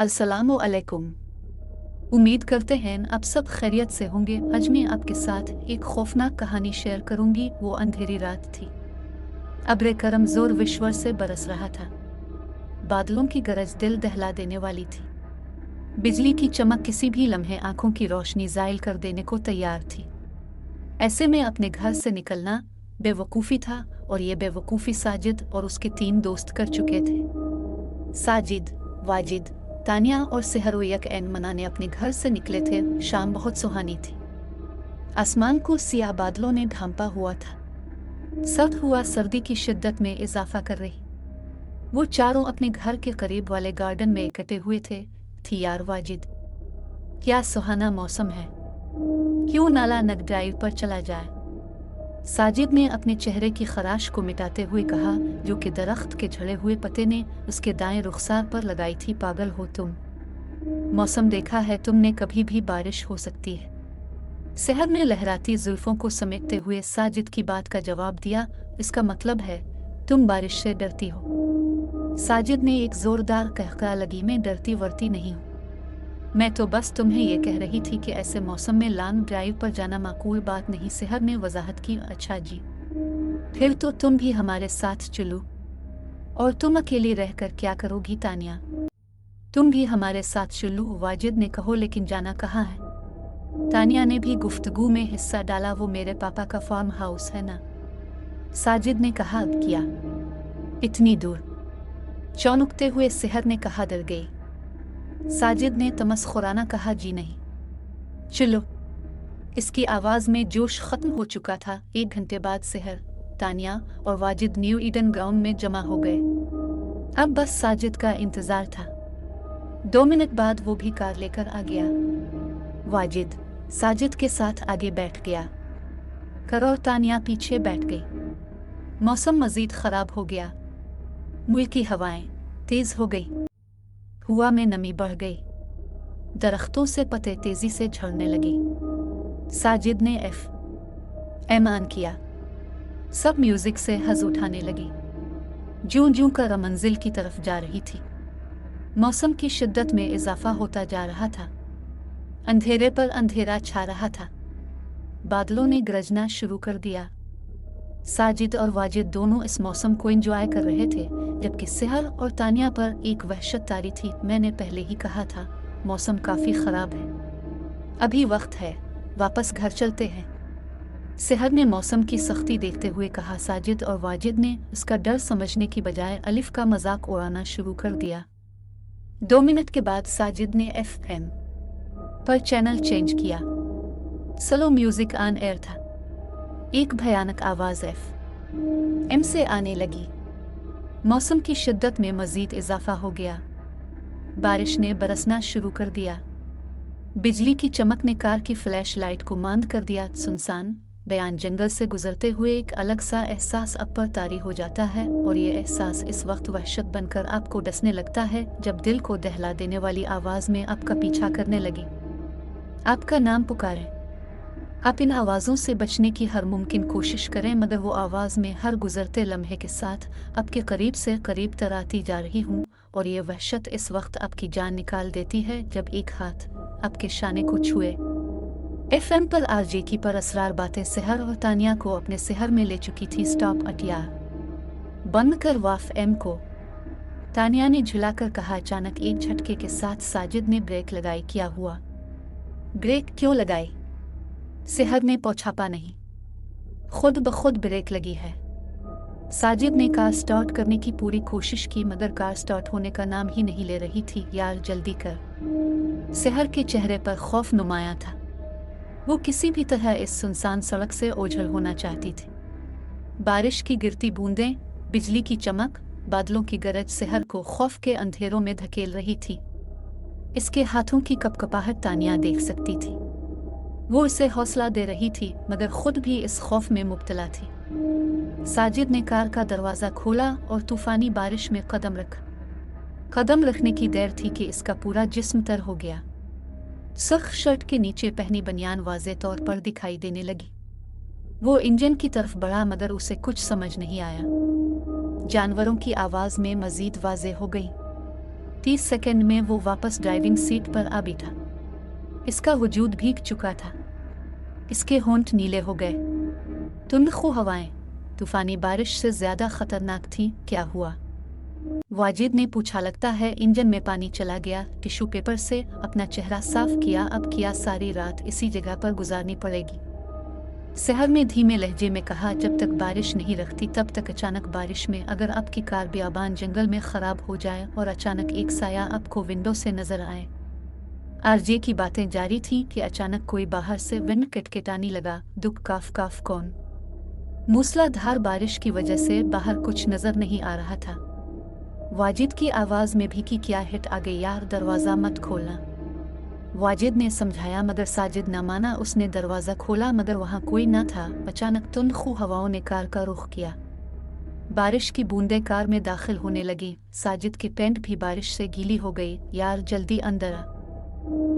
अस्सलामु अलैकुम। उम्मीद करते हैं आप सब खैरियत से होंगे। आज मैं आपके साथ एक खौफनाक कहानी शेयर करूंगी। वो अंधेरी रात थी। अब्र करम जोर विश्वर से बरस रहा था। बादलों की गरज दिल दहला देने वाली थी। बिजली की चमक किसी भी लम्हे आंखों की रोशनी ज़ायल कर देने को तैयार थी। ऐसे में अपने घर से निकलना बेवकूफ़ी था, और ये बेवकूफ़ी साजिद और उसके 3 दोस्त कर चुके थे। साजिद, वाजिद, तानिया और सेहर यकएन मनाने अपने घर से निकले थे। शाम बहुत सुहानी थी। आसमान को सियाह बादलों ने ढांपा हुआ था। सर्द हुआ सर्दी की शिद्दत में इजाफा कर रही। वो चारों अपने घर के करीब वाले गार्डन में इकट्ठे हुए थे। थी यार वाजिद, क्या सुहाना मौसम है, क्यों नाला नग ड्राइव पर चला जाए। साजिद ने अपने चेहरे की खराश को मिटाते हुए कहा, जो कि दरख्त के झड़े हुए पत्ते ने उसके दाएं रुखसार पर लगाई थी। पागल हो तुम, मौसम देखा है तुमने, कभी भी बारिश हो सकती है। सेहर ने लहराती जुल्फों को समेटते हुए साजिद की बात का जवाब दिया, इसका मतलब है तुम बारिश से डरती हो। साजिद ने एक जोरदार कहका लगी, मैं डरती वर्ती नहीं हूँ, मैं तो बस तुम्हें ये कह रही थी कि ऐसे मौसम में लॉन्ग ड्राइव पर जाना माकूल बात नहीं। सेहर ने वजाहत की, अच्छा जी, फिर तो तुम भी हमारे साथ चलो। और तुम अकेली रहकर क्या करोगी तानिया, तुम भी हमारे साथ चलो। वाजिद ने कहो, लेकिन जाना कहाँ है। तानिया ने भी गुफ्तगू में हिस्सा डाला, वो मेरे पापा का फार्म हाउस है ना। साजिद ने कहा, क्या इतनी दूर। चौंकते हुए सेहर ने कहा, डर गई। साजिद ने तमस्खुराना कहा, जी नहीं, चलो। इसकी आवाज़ में जोश ख़त्म हो चुका था। 1 घंटे बाद सेहर, तानिया और वाजिद न्यू ईडन ग्राउंड में जमा हो गए। अब बस साजिद का इंतज़ार था। 2 मिनट बाद वो भी कार लेकर आ गया। वाजिद साजिद के साथ आगे बैठ गया। कर और तानिया पीछे बैठ गई। मौसम मज़ीद ख़राब हो गया। मुल्क की हवाएं तेज़ हो गई। हवा में नमी बढ़ गई। दरख्तों से पत्ते तेजी से झड़ने लगे। साजिद ने एम ऑन किया। सब म्यूजिक से हज़ उठाने लगी। जूं जूं कर मंजिल की तरफ जा रही थी। मौसम की शिद्दत में इजाफा होता जा रहा था। अंधेरे पर अंधेरा छा रहा था। बादलों ने गरजना शुरू कर दिया। साजिद और वाजिद दोनों इस मौसम को एंजॉय कर रहे थे, जबकि सेहर और तानिया पर एक वहशत तारी थी। मैंने पहले ही कहा था, मौसम काफ़ी ख़राब है। अभी वक्त है, वापस घर चलते हैं। सेहर ने मौसम की सख्ती देखते हुए कहा। साजिद और वाजिद ने उसका डर समझने की बजाय अलिफ का मजाक उड़ाना शुरू कर दिया। 2 मिनट के बाद साजिद ने FM पर चैनल चेंज किया। स्लो म्यूजिक ऑन एयर था। एक भयानक आवाज़ FM से आने लगी। मौसम की शिद्दत में मज़ीद इजाफा हो गया। बारिश ने बरसना शुरू कर दिया। बिजली की चमक ने कार की फ्लैश लाइट को मांद कर दिया। सुनसान बयान जंगल से गुजरते हुए एक अलग सा एहसास अब पर तारी हो जाता है, और ये एहसास इस वक्त वहशत बनकर आपको डसने लगता है जब दिल को दहला देने वाली आवाज़ में आपका पीछा करने लगी, आपका नाम पुकारे। आप इन आवाज़ों से बचने की हर मुमकिन कोशिश करें, मगर वो आवाज़ में हर गुजरते लम्हे के साथ आपके करीब से करीब तर आती जा रही हूँ, और ये वहशत इस वक्त आपकी जान निकाल देती है जब एक हाथ आपके शाने को छुए। FM पर आरजे की पर असरार बातें सेहर और तानिया को अपने सेहर में ले चुकी थी। स्टॉप, अटिया, बंद कर FM को, तानिया ने झुलाकर कहा। अचानक एक झटके के साथ साजिद ने ब्रेक लगाई। क्या हुआ? ब्रेक क्यों लगाई? सेहर ने पौछापा, नहीं, खुद ब खुद ब्रेक लगी है। साजिद ने कार स्टार्ट करने की पूरी कोशिश की, मगर कार स्टार्ट होने का नाम ही नहीं ले रही थी। यार जल्दी कर। सेहर के चेहरे पर खौफ नुमाया था। वो किसी भी तरह इस सुनसान सड़क से ओझल होना चाहती थी। बारिश की गिरती बूंदें, बिजली की चमक, बादलों की गरज सेहर को खौफ के अंधेरों में धकेल रही थी। इसके हाथों की कपकपाहट तानिया देख सकती थी। वो इसे हौसला दे रही थी, मगर खुद भी इस खौफ में मुब्तला थी। साजिद ने कार का दरवाज़ा खोला और तूफानी बारिश में कदम रखा। कदम रखने की देर थी कि इसका पूरा जिस्म तर हो गया। सख्त शर्ट के नीचे पहनी बनियान वाज़े तौर पर दिखाई देने लगी। वो इंजन की तरफ बढ़ा, मगर उसे कुछ समझ नहीं आया। जानवरों की आवाज़ में मज़ीद वाज़े हो गई। 30 सेकंड में वो वापस ड्राइविंग सीट पर आ बैठा। इसका वजूद भीग चुका था। इसके होंठ नीले हो गए। तुंदखू हवाएं तूफानी बारिश से ज्यादा खतरनाक थी। क्या हुआ? वाजिद ने पूछा। लगता है इंजन में पानी चला गया। टिश्यू पेपर से अपना चेहरा साफ किया। अब क्या सारी रात इसी जगह पर गुजारनी पड़ेगी? शहर में धीमे लहजे में कहा, जब तक बारिश नहीं रखती तब तक। अचानक बारिश में अगर आपकी कार बियाबान जंगल में खराब हो जाए और अचानक एक साया आपको विंडो से नजर आए। आरजे की बातें जारी थी कि अचानक कोई बाहर से विंड किटकिटाने लगा। दुख काफ काफ कौन? मूसलाधार बारिश की वजह से बाहर कुछ नजर नहीं आ रहा था। वाजिद की आवाज में भी कि क्या हिट आ गई यार, दरवाजा मत खोलना। वाजिद ने समझाया मगर साजिद न माना। उसने दरवाजा खोला मगर वहां कोई न था। अचानक तुंदखू हवाओं ने कार का रुख किया। बारिश की बूंदें कार में दाखिल होने लगी। साजिद की पैंट भी बारिश से गीली हो गई। यार जल्दी अंदर आ।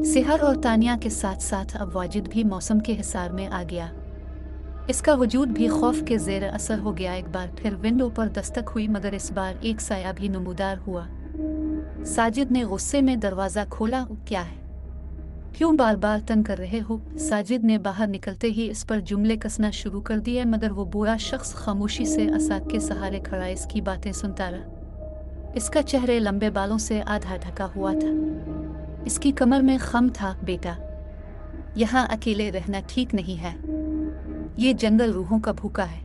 सेहर और तानिया के साथ साथ अब वाजिद भी मौसम के हिसार में आ गया। इसका वजूद भी खौफ के जेर असर हो गया। एक बार फिर विंडो पर दस्तक हुई मगर इस बार एक साया भी नमूदार हुआ। साजिद ने गुस्से में दरवाज़ा खोला। क्या है? क्यों बार बार तंग कर रहे हो? साजिद ने बाहर निकलते ही इस पर जुमले कसना शुरू कर दिए मगर वो बुरा शख्स खामोशी से असाक के सहारे खड़ा इसकी बातें सुनता रहा। इसका चेहरे लंबे बालों से आधा ढका हुआ था। इसकी कमर में खम था। बेटा, यहाँ अकेले रहना ठीक नहीं है। ये जंगल रूहों का भूखा है।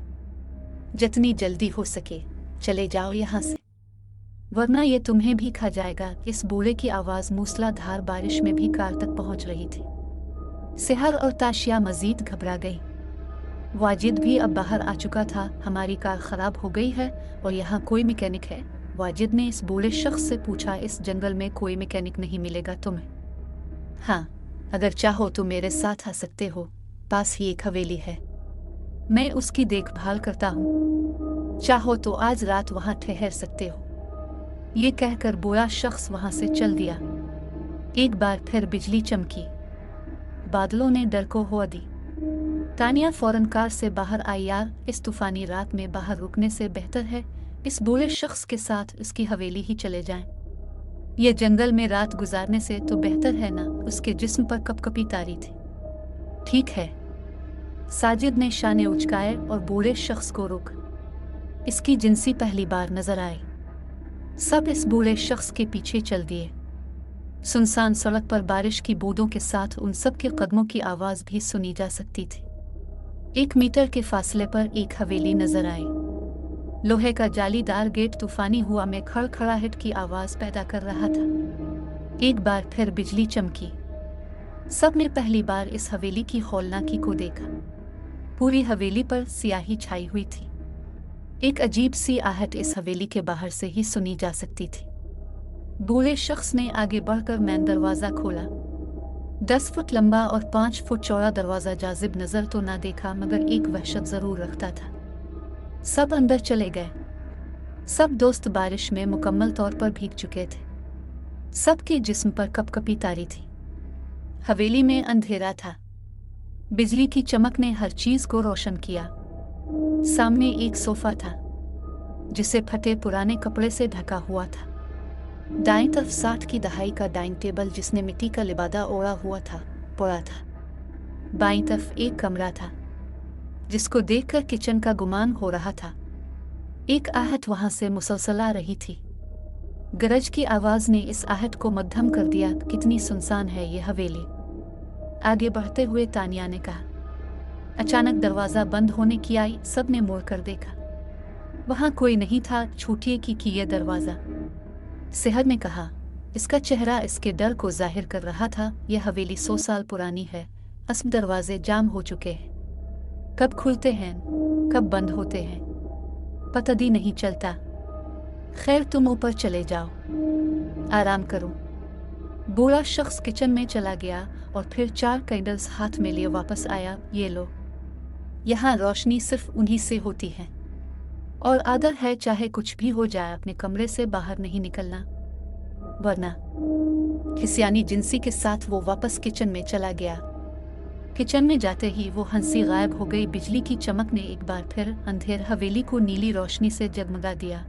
जितनी जल्दी हो सके चले जाओ यहाँ से, वरना ये तुम्हें भी खा जाएगा। इस बूढ़े की आवाज़ मूसलाधार बारिश में भी कार तक पहुँच रही थी। सेहर और ताशिया मजीद घबरा गई। वाजिद भी अब बाहर आ चुका था। हमारी कार खराब हो गई है और यहाँ कोई मैकेनिक है? वाजिद ने इस बूढ़े शख्स से पूछा। इस जंगल में कोई मैकेनिक नहीं मिलेगा तुम्हें। हाँ, अगर चाहो तो मेरे साथ आ सकते हो। पास ही एक हवेली है, मैं उसकी देखभाल करता हूँ। चाहो तो आज रात वहाँ ठहर सकते हो। ये कहकर बूढ़ा शख्स वहाँ से चल दिया। एक बार फिर बिजली चमकी। बादलों ने डर को हवा दी। तानिया फौरन कार से बाहर आई। यार, इस तूफानी रात में बाहर रुकने से बेहतर है इस बूढ़े शख्स के साथ उसकी हवेली ही चले जाएं। ये जंगल में रात गुजारने से तो बेहतर है ना। उसके जिस्म पर कपकपी तारी थी। ठीक है। साजिद ने शाने उचकाए और बूढ़े शख्स को रोका। इसकी जिंसी पहली बार नजर आई। सब इस बूढ़े शख्स के पीछे चल दिए। सुनसान सड़क पर बारिश की बूंदों के साथ उन सब के कदमों की आवाज भी सुनी जा सकती थी। 1 मीटर के फासले पर एक हवेली नजर आई। लोहे का जालीदार गेट तूफानी हुआ में खड़खड़ाहट की आवाज पैदा कर रहा था। एक बार फिर बिजली चमकी। सब ने पहली बार इस हवेली की हौलनाकी को देखा। पूरी हवेली पर सियाही छाई हुई थी। एक अजीब सी आहट इस हवेली के बाहर से ही सुनी जा सकती थी। बूढ़े शख्स ने आगे बढ़कर मैन दरवाज़ा खोला। 10 फुट लंबा और 5 फुट चौड़ा दरवाज़ा जाजिब नज़र तो ना देखा मगर एक वहशत ज़रूर रखता था। सब अंदर चले गए। सब दोस्त बारिश में मुकम्मल तौर पर भीग चुके थे। सबके जिस्म पर कपकपी तारी थी। हवेली में अंधेरा था। बिजली की चमक ने हर चीज को रोशन किया। सामने एक सोफा था जिसे फटे पुराने कपड़े से ढका हुआ था। दाईं तरफ 60 की दहाई का डाइनिंग टेबल जिसने मिट्टी का लिबादा ओढ़ा हुआ था पड़ा था। बाईं तरफ एक कमरा था जिसको देखकर किचन का गुमान हो रहा था। एक आहट वहां से मुसलसल आ रही थी। गरज की आवाज ने इस आहट को मद्धम कर दिया। कितनी सुनसान है ये हवेली। आगे बढ़ते हुए तानिया ने कहा। अचानक दरवाजा बंद होने की आई। सब ने मुड़ कर देखा। वहां कोई नहीं था। छूटिए कि यह दरवाजा। सेहर ने कहा। इसका चेहरा इसके डर को जाहिर कर रहा था। यह हवेली 100 साल पुरानी है। अस्म दरवाजे जाम हो चुके हैं। कब खुलते हैं कब बंद होते हैं पता भी नहीं चलता। खैर, तुम ऊपर चले जाओ, आराम करो। बूढ़ा शख्स किचन में चला गया और फिर 4 कैंडल्स हाथ में लिए वापस आया। ये लो, यहाँ रोशनी सिर्फ उन्हीं से होती है और आदत है चाहे कुछ भी हो जाए अपने कमरे से बाहर नहीं निकलना, वरना। खिसियानी जिंसी के साथ वो वापस किचन में चला गया। किचन में जाते ही वो हंसी गायब हो गई। बिजली की चमक ने एक बार फिर अंधेर हवेली को नीली रोशनी से जगमगा दिया।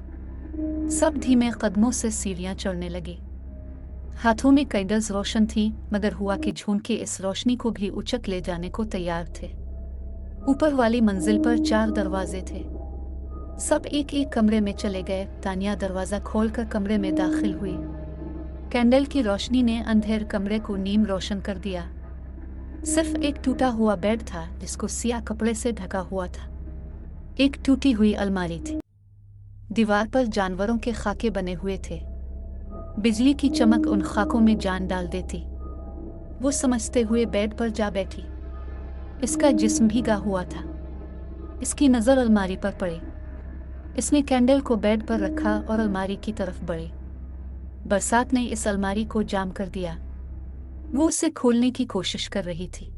सब धीमे कदमों से सीढ़ियां चढ़ने लगे। हाथों में कैंडल्स रोशन थी, मगर हुआ कि झुंड इस रोशनी को भी उचक ले जाने को तैयार थे। ऊपर वाली मंजिल पर 4 दरवाजे थे। सब एक एक कमरे में चले गए। तानिया दरवाज़ा खोलकर कमरे में दाखिल हुई। कैंडल की रोशनी ने अंधेर कमरे को नीम रोशन कर दिया। सिर्फ एक टूटा हुआ बेड था जिसको सियाह कपड़े से ढका हुआ था। एक टूटी हुई अलमारी थी। दीवार पर जानवरों के खाके बने हुए थे। बिजली की चमक उन खाकों में जान डाल देती। वो समझते हुए बेड पर जा बैठी। इसका जिस्म भीगा हुआ था। इसकी नज़र अलमारी पर पड़ी। इसने कैंडल को बेड पर रखा और अलमारी की तरफ बढ़ी। बरसात ने इस अलमारी को जाम कर दिया। वो उसे खोलने की कोशिश कर रही थी।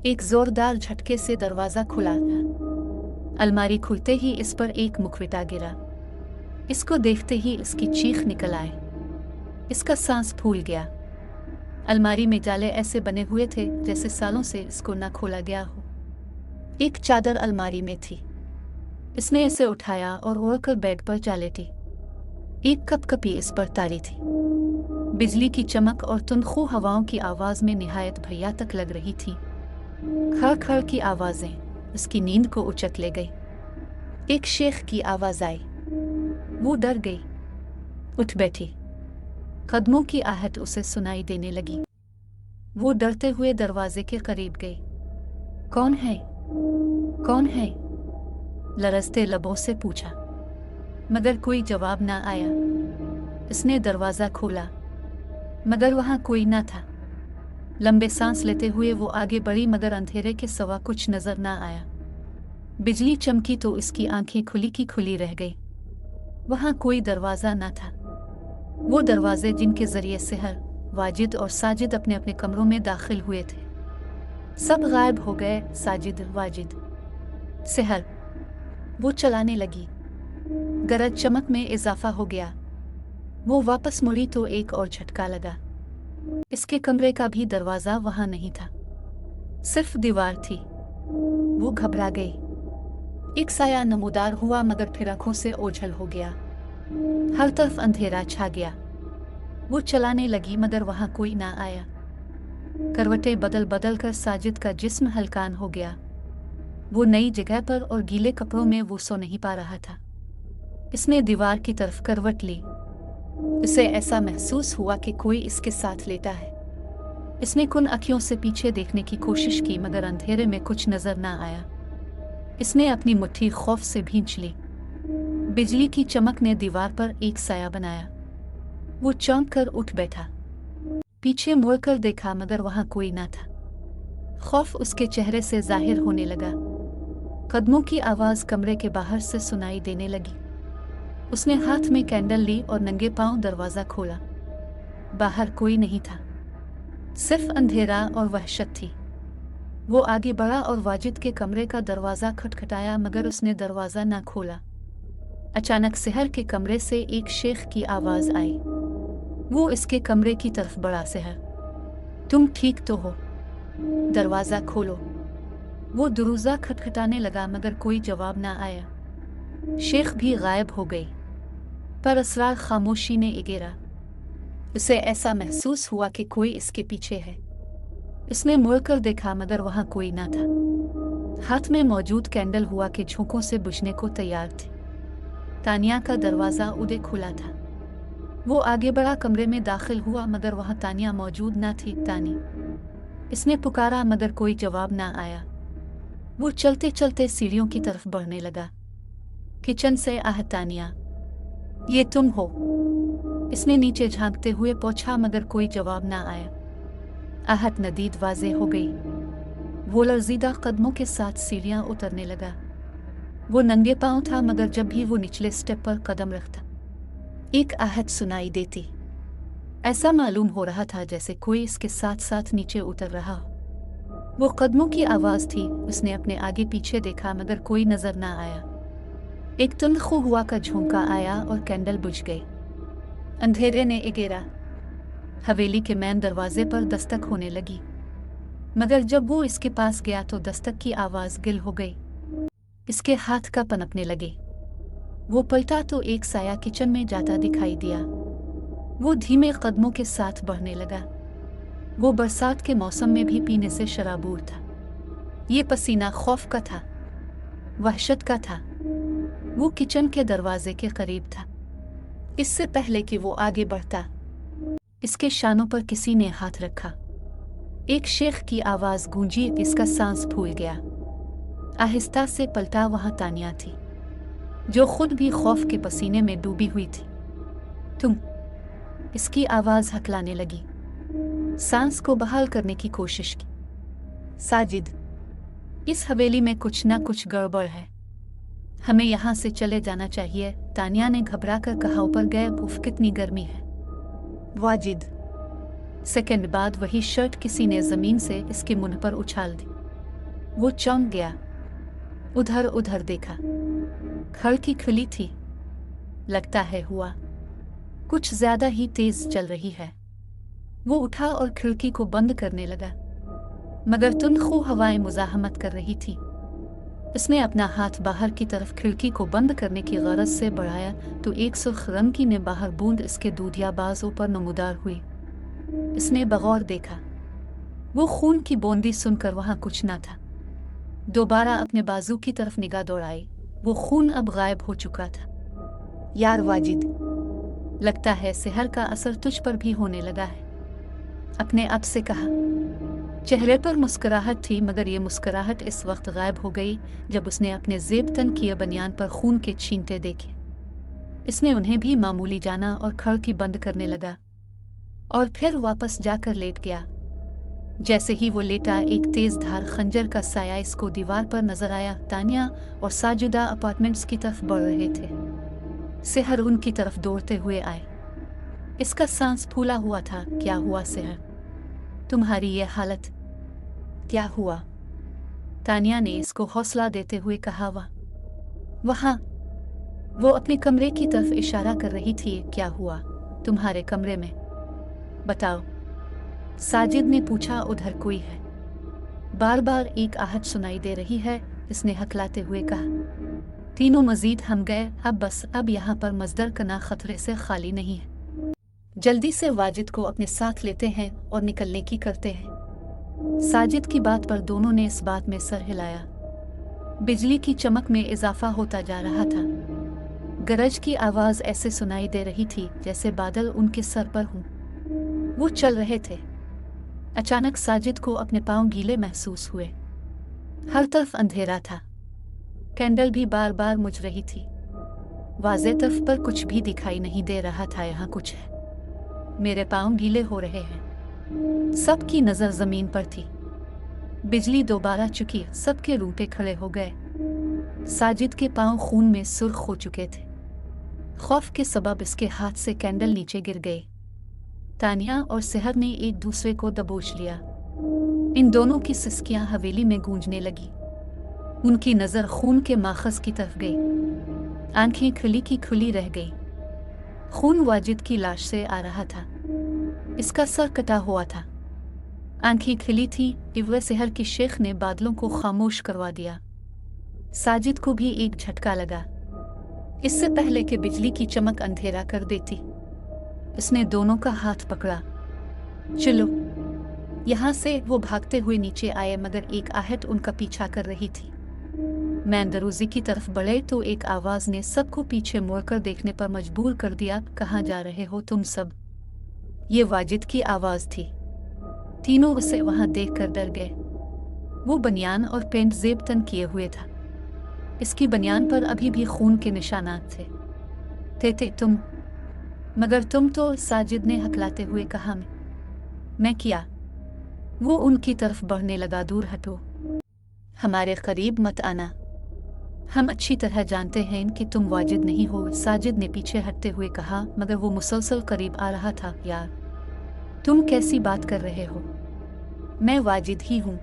एक जोरदार झटके से दरवाज़ा खुला था। अलमारी खुलते ही इस पर एक मुखविटा गिरा। इसको देखते ही इसकी चीख निकल आए। इसका सांस फूल गया। अलमारी में जाले ऐसे बने हुए थे जैसे सालों से इसको न खोला गया हो। एक चादर अलमारी में थी। इसने इसे उठाया और ओढ़कर बेड पर जा लेटी। एक कपकपी इस पर तारी थी। बिजली की चमक और तुनखू हवाओं की आवाज़ में निहायत भैया तक लग रही थी। खड़ खड़ की आवाज़ें उसकी नींद को उचक ले गई। एक शेख की आवाज़ आई। वो डर गई, उठ बैठी। कदमों की आहट उसे सुनाई देने लगी। वो डरते हुए दरवाजे के करीब गई। कौन है? कौन है? लरजते लबों से पूछा, मगर कोई जवाब ना आया। इसने दरवाज़ा खोला, मगर वहाँ कोई ना था। लंबे सांस लेते हुए वो आगे बढ़ी, मगर अंधेरे के सिवा कुछ नजर ना आया। बिजली चमकी तो इसकी आंखें खुली की खुली रह गई। वहाँ कोई दरवाज़ा ना था। वो दरवाजे जिनके जरिए सेहर, वाजिद और साजिद अपने अपने कमरों में दाखिल हुए थे, सब गायब हो गए। साजिद, वाजिद, सेहर। वो चलाने लगी। गरज चमक में इजाफा हो गया। वो वापस मुड़ी तो एक और झटका लगा। इसके कमरे का भी दरवाज़ा वहाँ नहीं था, सिर्फ दीवार थी। वो घबरा गई। एक साया नमूदार हुआ, मगर फिर आंखों से ओझल हो गया। हर तरफ अंधेरा छा गया। वो चलाने लगी, मगर वहाँ कोई ना आया। करवटें बदल बदल कर साजिद का जिस्म हलकान हो गया। वो नई जगह पर और गीले कपड़ों में वो सो नहीं पा रहा था। इसने दीवार की तरफ करवट ली। इसे ऐसा महसूस हुआ कि कोई इसके साथ लेटा है। इसने कुन आँखों से पीछे देखने की कोशिश की, मगर अंधेरे में कुछ नजर ना आया। इसने अपनी मुट्ठी खौफ से भींच ली। बिजली की चमक ने दीवार पर एक साया बनाया। वो चौंक कर उठ बैठा। पीछे मुड़कर देखा, मगर वहाँ कोई ना था। खौफ उसके चेहरे से जाहिर होने लगा। कदमों की आवाज़ कमरे के बाहर से सुनाई देने लगी। उसने हाथ में कैंडल ली और नंगे पांव दरवाज़ा खोला। बाहर कोई नहीं था, सिर्फ अंधेरा और वहशत थी। वो आगे बढ़ा और वाजिद के कमरे का दरवाज़ा खटखटाया, मगर उसने दरवाज़ा ना खोला। अचानक सेहर के कमरे से एक शेख की आवाज़ आई। वो इसके कमरे की तरफ बढ़ा। सेहर, तुम ठीक तो हो? दरवाज़ा खोलो। वो दरवाज़ा खटखटाने लगा, मगर कोई जवाब ना आया। शेख भी गायब हो गई। पर असरार खामोशी ने घेरा। उसे ऐसा महसूस हुआ कि कोई इसके पीछे है। इसने मुड़कर देखा, मगर वहाँ कोई ना था। हाथ में मौजूद कैंडल हुआ कि झोंकों से बुझने को तैयार थी। तानिया का दरवाज़ा उधर खुला था। वो आगे बढ़ा, कमरे में दाखिल हुआ, मगर वहाँ तानिया मौजूद ना थी। तानी, इसने पुकारा, मगर कोई जवाब ना आया। वो चलते चलते सीढ़ियों की तरफ बढ़ने लगा। किचन से आह, तानिया, ये तुम हो? इसने नीचे झांकते हुए पूछा, मगर कोई जवाब ना आया। आहट नदीद वाज़े हो गई। वो लर्जीदा कदमों के साथ सीढ़ियाँ उतरने लगा। वो नंगे पांव था, मगर जब भी वो निचले स्टेप पर कदम रखता, एक आहट सुनाई देती। ऐसा मालूम हो रहा था जैसे कोई इसके साथ साथ नीचे उतर रहा हो। वो कदमों की आवाज़ थी। उसने अपने आगे पीछे देखा, मगर कोई नजर ना आया। एक तुनखू हुआ का झोंका आया और कैंडल बुझ गई। अंधेरे ने घेरा। हवेली के मेन दरवाजे पर दस्तक होने लगी, मगर जब वो इसके पास गया तो दस्तक की आवाज़ गिल हो गई। इसके हाथ का पनपने लगे। वो पलटा तो एक साया किचन में जाता दिखाई दिया। वो धीमे कदमों के साथ बढ़ने लगा। वो बरसात के मौसम में भी पीने से शराबूर था। ये पसीना खौफ का था, वहशत का था। वो किचन के दरवाजे के करीब था। इससे पहले कि वो आगे बढ़ता, इसके शानों पर किसी ने हाथ रखा। एक शेख की आवाज गूंजी, इसका सांस फूल गया। आहिस्ता से पलटा, वहां तानिया थी, जो खुद भी खौफ के पसीने में डूबी हुई थी। तुम? इसकी आवाज हकलाने लगी। सांस को बहाल करने की कोशिश की। साजिद, इस हवेली में कुछ ना कुछ गड़बड़ है। हमें यहाँ से चले जाना चाहिए, तानिया ने घबरा कर कहा। ऊपर गए, उफ कितनी गर्मी है। वाजिद। सेकंड बाद वही शर्ट किसी ने जमीन से इसके मुंह पर उछाल दी। वो चौंक गया, उधर उधर देखा। खिड़की खुली थी। लगता है हुआ कुछ ज्यादा ही तेज चल रही है। वो उठा और खिड़की को बंद करने लगा, मगर तुंदखू हवाएं मुजाहमत कर रही थी। इसने अपना हाथ बाहर की तरफ खिड़की को बंद करने की गरज से बढ़ाया तो एक सुर्ख रंग की ने बाहर बूंद इसके दूधिया बाजों पर नमूदार हुई। इसने बगौर देखा। वो खून की बूंदी सुनकर वहां कुछ न था। दोबारा अपने बाजू की तरफ निगाह दौड़ाई। वो खून अब गायब हो चुका था। यार वाजिद, लगता है सेहर का असर तुझ पर भी होने लगा है, अपने आप से कहा। चेहरे पर मुस्कुराहट थी, मगर ये मुस्कुराहट इस वक्त गायब हो गई जब उसने अपने जेब तन किए बनियान पर खून के छींटे देखे। इसने उन्हें भी मामूली जाना और खिड़की बंद करने लगा और फिर वापस जाकर लेट गया। जैसे ही वो लेटा, एक तेज धार खंजर का साया इसको दीवार पर नजर आया। तानिया और साजिदा अपार्टमेंट्स की तरफ बढ़ रहे थे। सेहर उनकी तरफ दौड़ते हुए आए। इसका सांस फूला हुआ था। क्या हुआ सेहर, तुम्हारी ये हालत? क्या हुआ? तानिया ने इसको हौसला देते हुए कहा। वहाँ वो अपने कमरे की तरफ इशारा कर रही थी। क्या हुआ तुम्हारे कमरे में? बताओ, साजिद ने पूछा। उधर कोई है? बार बार एक आहट सुनाई दे रही है, इसने हकलाते हुए कहा। तीनों मजीद हम गए। अब बस, अब यहाँ पर मजदर कना खतरे से खाली नहीं है। जल्दी से वाजिद को अपने साथ लेते हैं और निकलने की करते हैं। साजिद की बात पर दोनों ने इस बात में सर हिलाया। बिजली की चमक में इजाफा होता जा रहा था। गरज की आवाज ऐसे सुनाई दे रही थी जैसे बादल उनके सर पर हों। वो चल रहे थे। अचानक साजिद को अपने पांव गीले महसूस हुए। हर तरफ अंधेरा था। कैंडल भी बार बार मुझ रही थी। वाज़े तरफ पर कुछ भी दिखाई नहीं दे रहा था। यहाँ कुछ है। मेरे पांव गीले हो रहे हैं। सबकी नजर जमीन पर थी। बिजली दोबारा चुकी। सबके रूंटे खड़े हो गए। साजिद के पांव खून में सुर्ख हो चुके थे। खौफ के सबब इसके हाथ से कैंडल नीचे गिर गई। तानिया और सेहर ने एक दूसरे को दबोच लिया। इन दोनों की सिसकियां हवेली में गूंजने लगी। उनकी नजर खून के माखज की तरफ गई। आंखें खुली की खुली रह गई। खून वाजिद की लाश से आ रहा था। इसका सर कटा हुआ था। आंखें खिली थी। इवले सेहर की शेख ने बादलों को खामोश करवा दिया। साजिद को भी एक झटका लगा। इससे पहले कि बिजली की चमक अंधेरा कर देती, इसने दोनों का हाथ पकड़ा। चलो यहाँ से। वो भागते हुए नीचे आए, मगर एक आहट उनका पीछा कर रही थी। मैं दरोजे की तरफ बढ़े तो एक आवाज ने सबको पीछे मुड़कर देखने पर मजबूर कर दिया। कहाँ जा रहे हो तुम सब? ये वाजिद की आवाज थी। तीनों उसे वहां देखकर डर गए। वो बनियान और पेंट जेब तन किए हुए था। इसकी बनियान पर अभी भी खून के निशानात थे। तुम? मगर तुम तो, साजिद ने हकलाते हुए कहा। मैं क्या? वो उनकी तरफ बढ़ने लगा। दूर हटो, हमारे करीब मत आना। हम अच्छी तरह जानते हैं कि तुम वाजिद नहीं हो, साजिद ने पीछे हटते हुए कहा, मगर वो मुसलसल करीब आ रहा था। यार, तुम कैसी बात कर रहे हो? मैं वाजिद ही हूँ।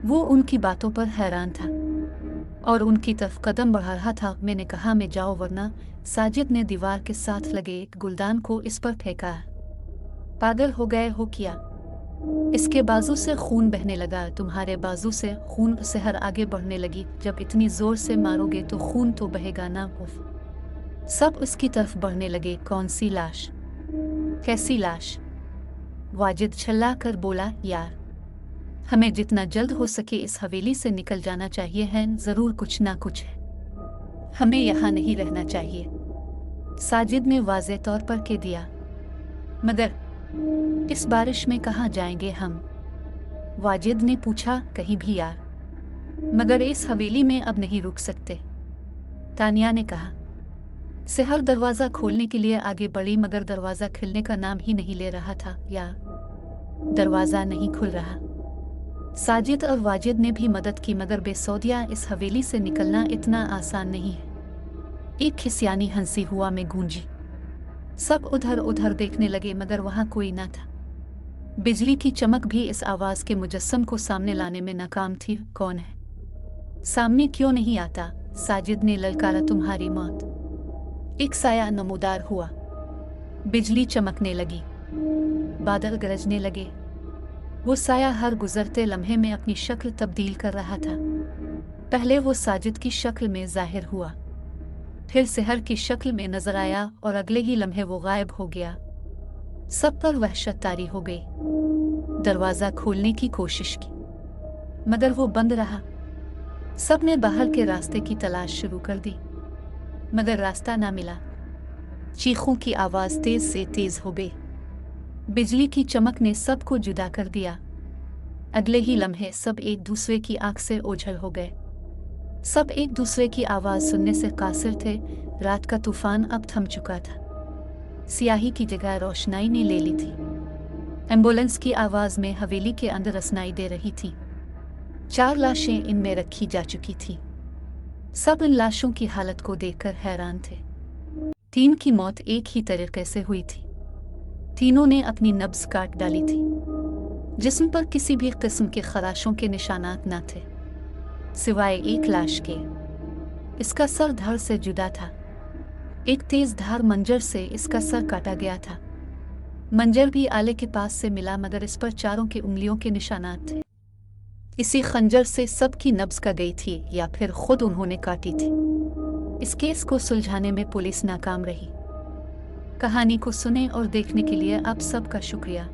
वो उनकी बातों पर हैरान था और उनकी तरफ कदम बढ़ा रहा था। मैंने कहा मैं जाओ, वरना। साजिद ने दीवार के साथ लगे एक गुलदान को इस पर फेंका। पागल हो गए हो क्या? इसके बाजू से खून बहने लगा। तुम्हारे बाजू से खून? सेहर आगे बढ़ने लगी। जब इतनी जोर से मारोगे तो खून तो बहेगा ना। उफ। सब उसकी तरफ बढ़ने लगे। कौन सी लाश? कैसी लाश? वाजिद चिल्ला कर बोला, यार, हमें जितना जल्द हो सके इस हवेली से निकल जाना चाहिए है, जरूर कुछ ना कुछ है, हमें यहाँ नहीं रहना चाहिए। साजिद ने वाज़े तौर पर कह दिया। मगर इस बारिश में कहाँ जाएंगे हम? वाजिद ने पूछा, कहीं भी यार, मगर इस हवेली में अब नहीं रुक सकते। तानिया ने कहा। सेहर दरवाज़ा खोलने के लिए आगे बढ़ी, मगर दरवाज़ा खिलने का नाम ही नहीं ले रहा था। या दरवाज़ा नहीं खुल रहा। साजिद और वाजिद ने भी मदद की, मगर बेसौदिया इस हवेली से निकलना इतना आसान नहीं है। एक खिसियानी हंसी हुआ में गूंजी। सब उधर उधर देखने लगे, मगर वहाँ कोई न था। बिजली की चमक भी इस आवाज़ के मुजस्सम को सामने लाने में नाकाम थी। कौन है? सामने क्यों नहीं आता? साजिद ने ललकारा। तुम्हारी मौत। एक साया नमूदार हुआ। बिजली चमकने लगी, बादल गरजने लगे। वो साया हर गुजरते लम्हे में अपनी शक्ल तब्दील कर रहा था। पहले वो साजिद की शक्ल में जाहिर हुआ, फिर सेहर की शक्ल में नजर आया, और अगले ही लम्हे वो गायब हो गया। सब पर वहशत तारी हो गई। दरवाज़ा खोलने की कोशिश की, मगर वो बंद रहा। सब ने बाहर के रास्ते की तलाश शुरू कर दी, मगर रास्ता ना मिला। चीखों की आवाज़ तेज से तेज हो गई। बिजली की चमक ने सबको जुदा कर दिया। अगले ही लम्हे सब एक दूसरे की आंख से ओझल हो गए। सब एक दूसरे की आवाज़ सुनने से कासिर थे। रात का तूफान अब थम चुका था। सियाही की जगह रोशनाई ने ले ली थी। एम्बुलेंस की आवाज़ में हवेली के अंदर रसनाई दे रही थी। 4 लाशें इनमें रखी जा चुकी थी। सब इन लाशों की हालत को देखकर हैरान थे। 3 की मौत एक ही तरीके से हुई थी। तीनों ने अपनी नब्ज काट डाली थी। जिस्म पर किसी भी किस्म के खराशों के निशानात न थे, सिवाय एक लाश के। इसका सर धड़ से जुदा था। एक तेज धार मंजर से इसका सर काटा गया था। मंजर भी आले के पास से मिला, मगर इस पर चारों की उंगलियों के निशानात थे। इसी खंजर से सबकी नब्ज का गई थी, या फिर खुद उन्होंने काटी थी। इस केस को सुलझाने में पुलिस नाकाम रही। कहानी को सुने और देखने के लिए आप सबका शुक्रिया।